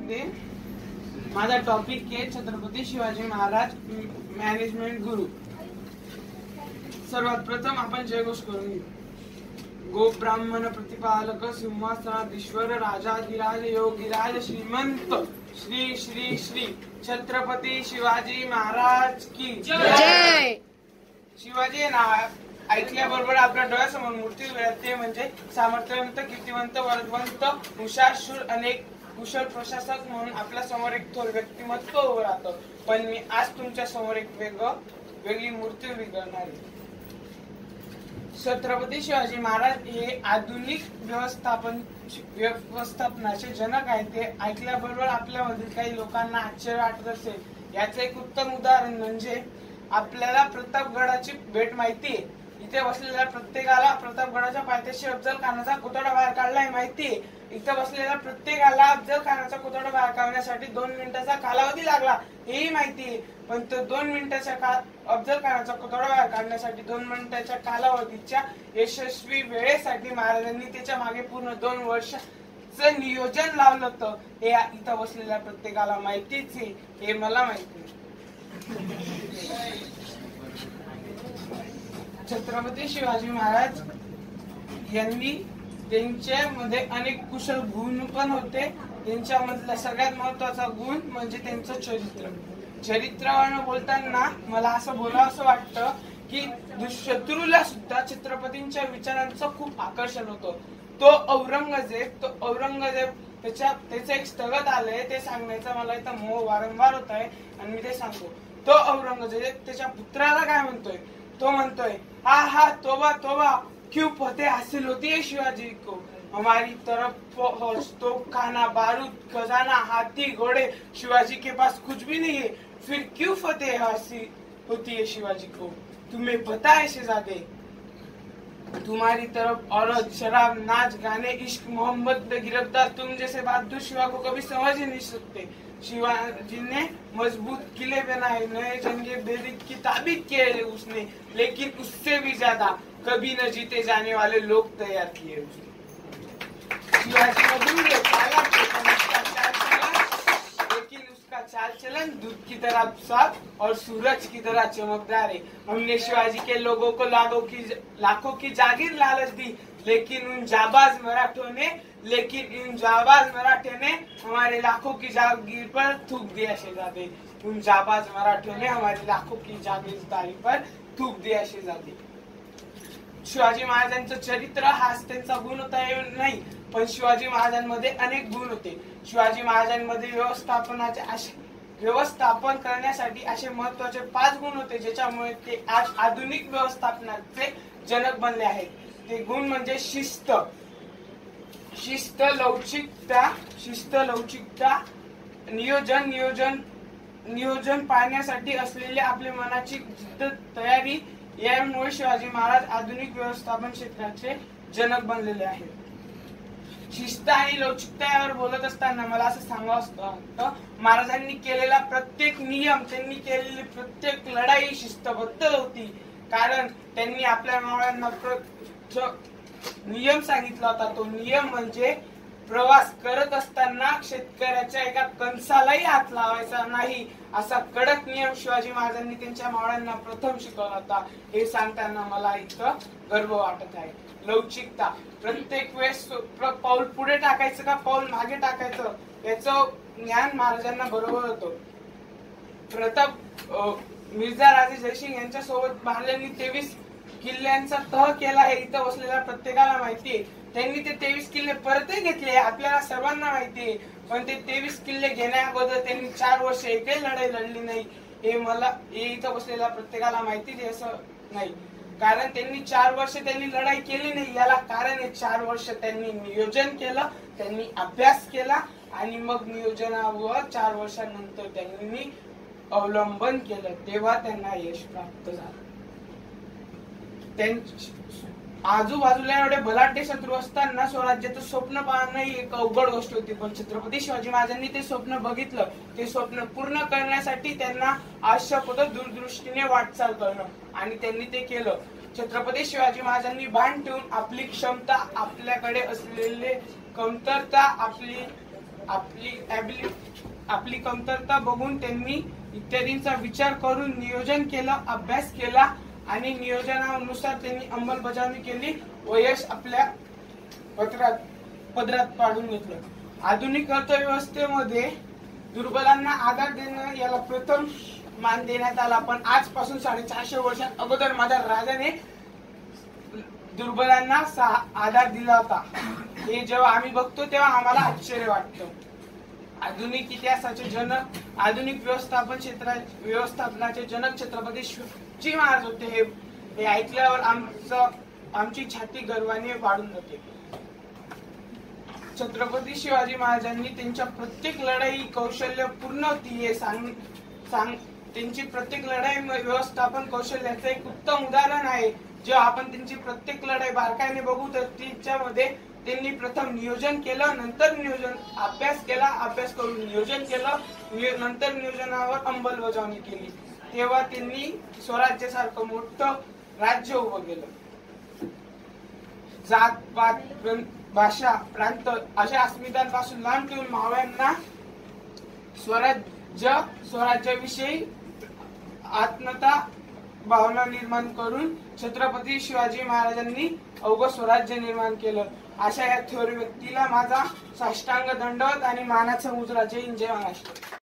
मध्ये माझा टॉपिक आहे छत्रपती शिवाजी महाराज मॅनेजमेंट गुरु। सर्वात प्रथम आपण जयघोष करून घेऊ। गो ब्राह्मण प्रतिपालक सिंहासनाधीश्वर राजाधिराज योगीराज श्रीमंत श्री श्री श्री छत्रपती शिवाजी महाराज की जय। शिवाजी नाव ऐकल्याबरोबर आपल्या डोळ्यासमोर मूर्ती उभे म्हणजे सामर्थ्यवंत, कीर्तिवंत, वरदवंत, हुशार, अनेक कुशल प्रशासक म्हणून आपल्या समोर एक थोर व्यक्तिमत्व उभं राहतं। पण मी आज तुमच्या समोर एक वेगळी मूर्ती उभी करणार आहे। छत्रपती शिवाजी महाराज हे आधुनिक व्यवस्थापनाचे जनक आहेत। ते ऐकल्याबरोबर आपल्यामधील काही लोकांना आश्चर्य वाटत असेल। याचे एक उत्तम उदाहरण म्हणजे आपल्याला प्रतापगडाची भेट माहिती आहे। इथे बसलेल्या प्रत्येकाला प्रतापगडाच्या पायथ्याशी अफजल खानाचा पुतळा बाहेर काढलाय माहिती आहे। इथे बसलेल्या प्रत्येकाला अफजल खानाचा पुतळा बाहेर काढण्यासाठी 2 मिनिटाचा कालावधी लागला हेही माहिती आहे। पण तो 2 मिनिटाच्या अफजल खानाचा पुतळा बाहेर काढण्यासाठी 2 मिनिटाच्या कालावधीच्या यशस्वी वेळेसाठी महाराजांनी त्याच्या मागे पूर्ण 2 वर्षाचं नियोजन लावलं होतं। हे इथं बसलेल्या प्रत्येकाला माहितीच आहे, हे मला माहिती आहे। छत्रपती शिवाजी महाराज यांनी त्यांच्यामध्ये अनेक कुशल गुण पण होते। त्यांच्यामधला सगळ्यात महत्वाचा गुण म्हणजे त्यांचं चरित्रावरनं बोलताना मला असं बोलावंसं वाटतं की शत्रूला सुद्धा छत्रपतींच्या विचारांचं खूप आकर्षण होतं। तो औरंगजेब त्याचं एक स्थगत आलंय ते सांगण्याचा मला इथं मोह वारंवार होत आहे आणि मी ते सांगतो। तो औरंगजेब त्याच्या पुत्राला काय म्हणतोय? तो म्हणतोय हा तोबा तोबा क्यों फतेह हासिल होती है शिवाजी को, हमारी तरफ तोपखाना, बारूद, खजाना, हाथी, घोड़े, शिवाजी के पास कुछ भी नहीं है, फिर क्यों फतेह हासिल होती है शिवाजी को? तुम्हें पता है शहजादे, तुम्हारी तरफ औरत, शराब, नाच गाने, इश्क, मोहब्बत में गिरफ्तार तुम जैसे बहादुर शिवा को कभी समझ ही नहीं सकते। शिवाजी ने मजबूत किले बनाए, नए जंगे बेरीत की ताबीद किए उसने, लेकिन उससे भी ज्यादा कभी न जीते जाने वाले लोग तैयार किए उसने। शिवाजी मधुर लेकिन उसका चाल चलन दूध की तरह साफ और सूरज की तरह चमकदार है। हमने शिवाजी के लोगों को लाखों की जागीर लालच दी, लेकिन उन जाबाज मराठे ने हमारे लाखों की जागीर पर थूक दिया शहजादे। उन जाबाज मराठों ने हमारे लाखों की जागीरदारी पर थूक दिया शहजादे। शिवाजी महाराजांचं चरित्र हाच त्यांचा गुण होता नाही, पण शिवाजी महाराजांमध्ये अनेक गुण होते। शिवाजी महाराजांमध्ये व्यवस्थापन करण्यासाठी असे महत्वाचे 5 गुण होते ज्याच्यामुळे ते आज आधुनिक व्यवस्थापनाचे जनक बनले आहेत। ते गुण म्हणजे शिस्त, लवचिकता, नियोजन पाळण्यासाठी असलेले आपले मनाची जिद्द, तयारी, यामुळे शिवाजी महाराज आधुनिक व्यवस्थापन क्षेत्राचे जनक बनलेले आहेत। शिस्त आणि लवचिकता यावर बोलत असताना मला असं सांगावं वाटतं, महाराजांनी केलेला प्रत्येक नियम, त्यांनी केलेली प्रत्येक लढाई शिस्तबद्ध होती। कारण त्यांनी आपल्या मावळ्यांना नियम सांगितला होता। तो नियम म्हणजे प्रवास करत असताना शेतकऱ्याच्या एका कणसालाही हात लावायचा नाही, असा कडक नियम शिवाजी महाराजांनी त्यांच्या मावळ्यांना प्रथम शिकवला होता। हे सांगताना मला इतकं गर्व वाटत आहे। लवचिकता, प्रत्येक वेळेस पाऊल पुढे टाकायचं का पाऊल मागे टाकायचं याचं ज्ञान महाराजांना बरोबर होतं। मिर्झा राजे जयसिंग यांच्या सोबत महाराजांनी 23 किल्ल्यांचा तह केला हे इथं बसलेल्या प्रत्येकाला माहिती आहे। त्यांनी ते 23 किल्ले परतही घेतले आपल्याला सर्वांना माहिती आहे, पण ते 23 किल्ले घेण्या अगोदर त्यांनी 4 वर्ष एकही लढाई लढली नाही हे इथं बसलेल्या प्रत्येकाला माहिती आहे असं नाही। कारण त्यांनी 4 वर्ष लढाई केली नाही, याला कारण आहे 4 वर्ष त्यांनी नियोजन केलं, त्यांनी अभ्यास केला आणि मग नियोजनावर 4 वर्षांनंतर त्यांनी अवलंबन केलं, तेव्हा त्यांना यश प्राप्त झालं। आजूबाजूला एवढे बलाढ्य शत्रू असताना स्वराज्याचं स्वप्न पाहणं ही एक अवघड गोष्ट होती, पण छत्रपती शिवाजी महाराजांनी ते स्वप्न बघितलं। ते स्वप्न पूर्ण करण्यासाठी त्यांना आवश्यक होतं दूरदृष्टीने वाटचाल करणं आणि त्यांनी ते केलं। छत्रपती शिवाजी महाराजांनी भान ठेवून आपली क्षमता, आपल्याकडे असलेले कमतरता, आपली कमतरता बघून त्यांनी इत्यादींचा विचार करून नियोजन केलं, अभ्यास केला आणि नियोजनानुसार त्यांनी अंमलबजावणी केली व यश आपल्या पदरात पाडून घेतलं. आधुनिक अर्थव्यवस्थेमध्ये दुर्बलांना आधार देणं याला प्रथम मान देण्यात आला. पण आजपासून 450 वर्षां अगोदर माझ्या राजाने दुर्बलांना आधार दिला होता. हे जेव्हा आम्ही बघतो तेव्हा आम्हाला आश्चर्य वाटतं. आधुनिक इतिहासाचे जनक, आधुनिक व्यवस्थापनाचे जनक छत्रपती शिवाजी महाराज होते. हे ऐकल्यावर आमची छाती गर्वाने वाढून जाते. छत्रपती शिवाजी महाराजांनी त्यांच्या प्रत्येक लढाई कौशल्यपूर्ण होती हे त्यांची प्रत्येक लढाई व्यवस्थापन कौशल्याचं एक उत्तम उदाहरण आहे. जेव्हा आपण त्यांची प्रत्येक लढाई बारकाईने बघू तर त्याच्यामध्ये त्यांनी प्रथम नियोजन केलं, नंतर अभ्यास केला, अभ्यास करून नियोजन केलं, नंतर नियोजनावर अंमलबजावणी केली. तेव्हा त्यांनी स्वराज्यासारखं मोठं राज्य उभं केलं. जात पात, भाषा, प्रांत अशा अस्मितांपासून लांब ठेवून मावळ्यांना स्वराज्याविषयी आत्मता भावना निर्माण करून छत्रपती शिवाजी महाराजांनी अवघं स्वराज्य निर्माण केलं. अशा या थोर व्यक्तीला माझा साष्टांग दंडवत आणि मानाचा मुजरा. जय हिंद, जय महाराष्ट्र.